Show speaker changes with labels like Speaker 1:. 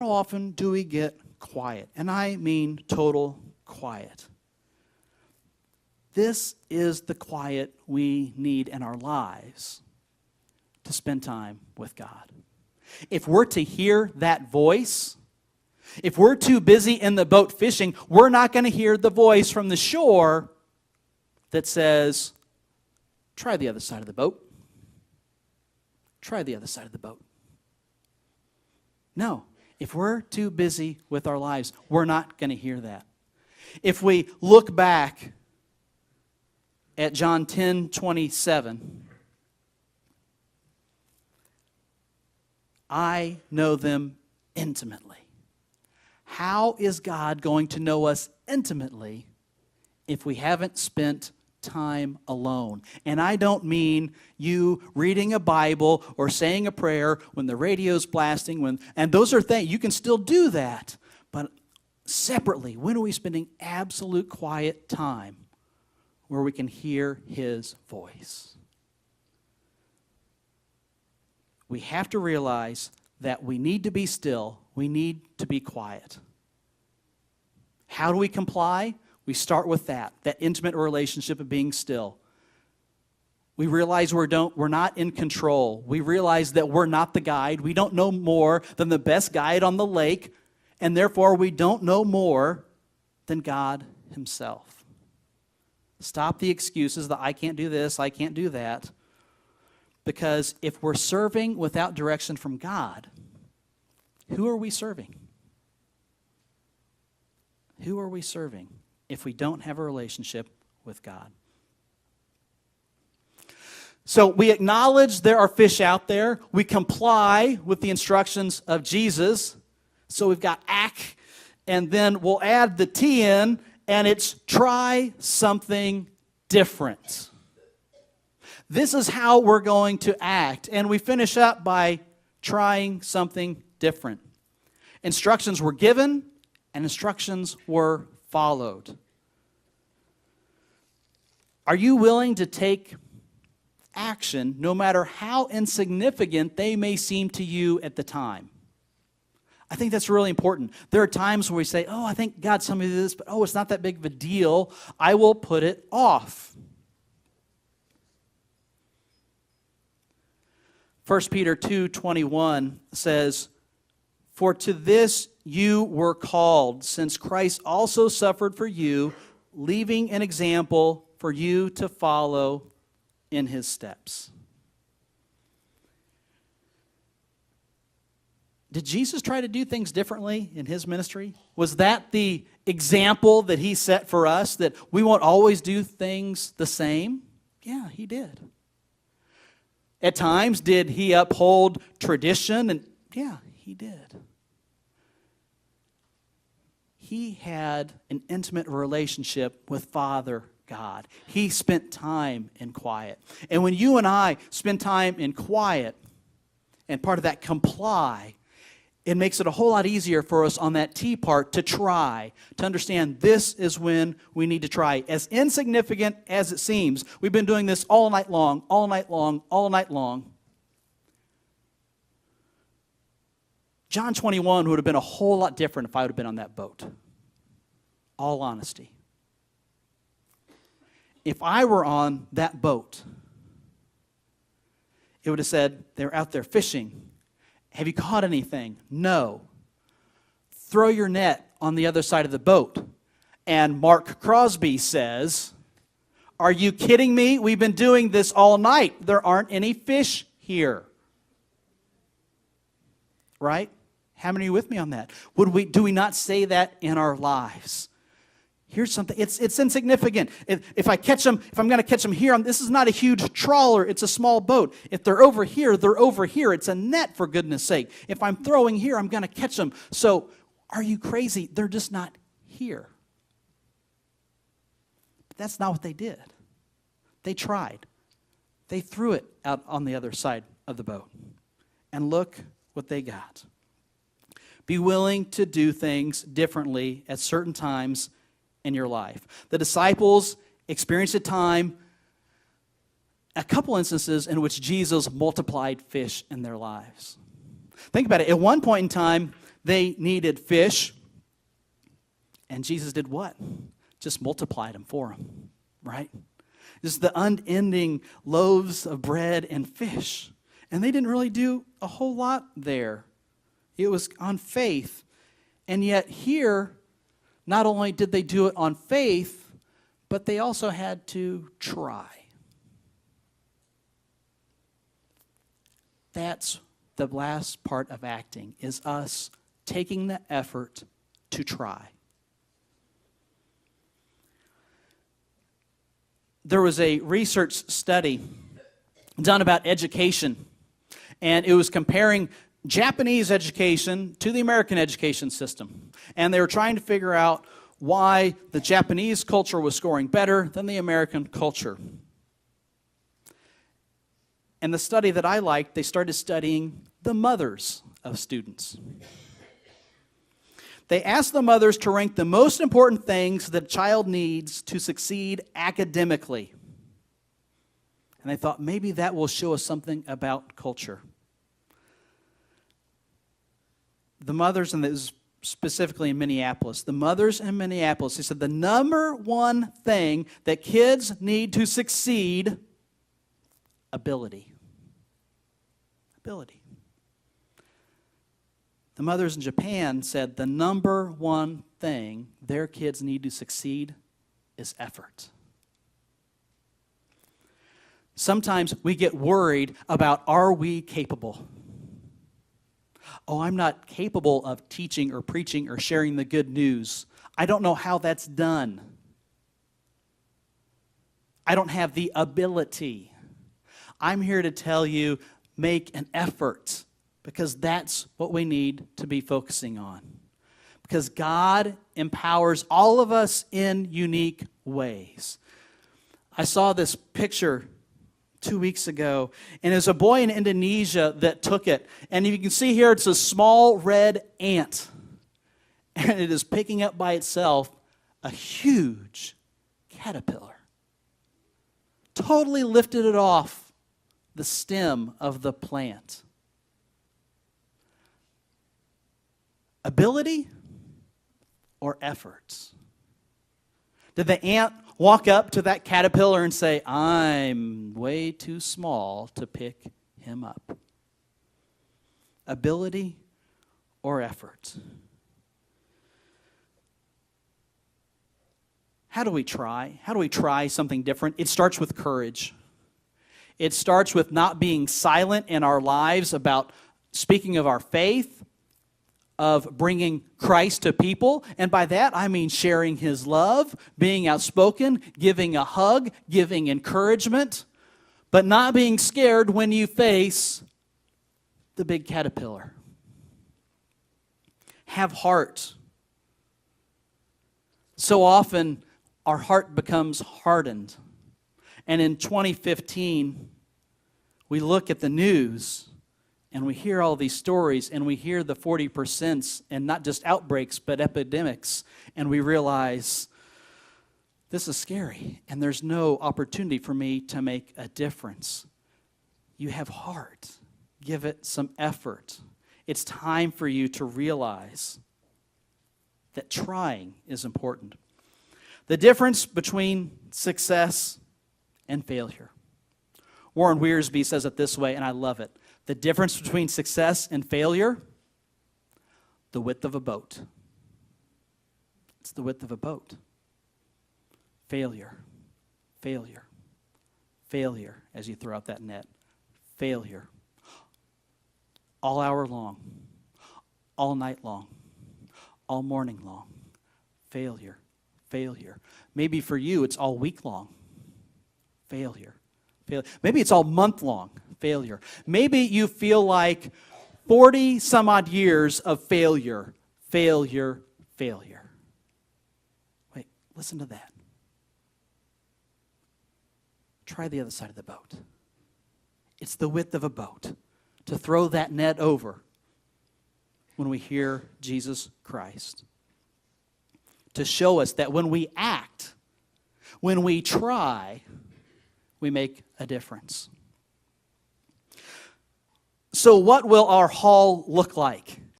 Speaker 1: How often do we get quiet? And I mean total quiet. This is the quiet we need in our lives to spend time with God. If we're to hear that voice, if we're too busy in the boat fishing, we're not going to hear the voice from the shore that says, try the other side of the boat. Try the other side of the boat. No, if we're too busy with our lives, we're not going to hear that. If we look back at John 10:27, I know them intimately. How is God going to know us intimately if we haven't spent time alone? And I don't mean you reading a Bible or saying a prayer when the radio's blasting, and those are things, you can still do that. But separately, when are we spending absolute quiet time where we can hear His voice? We have to realize that we need to be still. We need to be quiet. How do we comply? We start with that intimate relationship of being still. We realize we're not in control. We realize that we're not the guide. We don't know more than the best guide on the lake, and therefore we don't know more than God Himself. Stop the excuses that I can't do this, I can't do that. Because if we're serving without direction from God, who are we serving? Who are we serving if we don't have a relationship with God? So we acknowledge there are fish out there. We comply with the instructions of Jesus. So we've got act, and then we'll add the T in, and it's try something different. This is how we're going to act. And we finish up by trying something different. Instructions were given, and instructions were followed. Are you willing to take action, no matter how insignificant they may seem to you at the time? I think that's really important. There are times where we say, I think God's telling me this, but it's not that big of a deal. I will put it off. 1 Peter 2:21 says, "For to this you were called, since Christ also suffered for you, leaving an example for you to follow in His steps." Did Jesus try to do things differently in His ministry? Was that the example that He set for us, that we won't always do things the same? Yeah, He did. At times, did He uphold tradition? And yeah, He did. He had an intimate relationship with Father God. He spent time in quiet. And when you and I spend time in quiet, and part of that comply, it makes it a whole lot easier for us on that T part to try, to understand this is when we need to try. As insignificant as it seems, we've been doing this all night long, all night long, all night long. John 21 would have been a whole lot different if I would have been on that boat. All honesty. If I were on that boat, it would have said, they're out there fishing. Have you caught anything? No. Throw your net on the other side of the boat. And Mark Crosby says, are you kidding me? We've been doing this all night. There aren't any fish here. Right? How many are you with me on that? Do we not say that in our lives? Here's something, it's insignificant. If I'm going to catch them here, this is not a huge trawler, it's a small boat. If they're over here, they're over here. It's a net, for goodness sake. If I'm throwing here, I'm going to catch them. So, are you crazy? They're just not here. But that's not what they did. They tried. They threw it out on the other side of the boat. And look what they got. Be willing to do things differently at certain times in your life. The disciples experienced a couple instances in which Jesus multiplied fish in their lives. Think about it. At one point in time, They needed fish. And Jesus did what? Just multiplied them for them, right? Just the unending loaves of bread and fish. And they didn't really do a whole lot there. It was on faith. And yet here, not only did they do it on faith, but they also had to try. That's the last part of acting, is us taking the effort to try. There was a research study done about education, and it was comparing Japanese education to the American education system. And they were trying to figure out why the Japanese culture was scoring better than the American culture. And the study that I liked, they started studying the mothers of students. They asked the mothers to rank the most important things that a child needs to succeed academically. And they thought maybe that will show us something about culture. The mothers, and this is specifically in Minneapolis, the mothers in Minneapolis, they said the number one thing that kids need to succeed, ability. Ability. The mothers in Japan said the number one thing their kids need to succeed is effort. Sometimes we get worried about, are we capable? Oh, I'm not capable of teaching or preaching or sharing the good news. I don't know how that's done. I don't have the ability. I'm here to tell you, make an effort, because that's what we need to be focusing on. Because God empowers all of us in unique ways. I saw this picture 2 weeks ago, and there's a boy in Indonesia that took it. And you can see here, it's a small red ant. And it is picking up by itself a huge caterpillar. Totally lifted it off the stem of the plant. Ability or efforts? Did the ant walk up to that caterpillar and say, I'm way too small to pick him up? Ability or effort? How do we try? How do we try something different? It starts with courage. It starts with not being silent in our lives about speaking of our faith, of bringing Christ to people. And by that, I mean sharing His love, being outspoken, giving a hug, giving encouragement, but not being scared when you face the big caterpillar. Have heart. So often, our heart becomes hardened. And in 2015, we look at the news and we hear all these stories, and we hear the 40%, and not just outbreaks, but epidemics, and we realize this is scary, and there's no opportunity for me to make a difference. You have heart. Give it some effort. It's time for you to realize that trying is important. The difference between success and failure. Warren Wiersbe says it this way, and I love it. The difference between success and failure, the width of a boat. It's the width of a boat. Failure, failure, failure as you throw out that net. Failure. All hour long, all night long, all morning long. Failure, failure. Maybe for you it's all week long. Failure. Maybe it's all month long. Failure. Maybe you feel like 40 some odd years of failure. Failure, failure. Wait, listen to that. Try the other side of the boat. It's the width of a boat to throw that net over when we hear Jesus Christ. To show us that when we act, when we try, we make a difference. So what will our hall look like?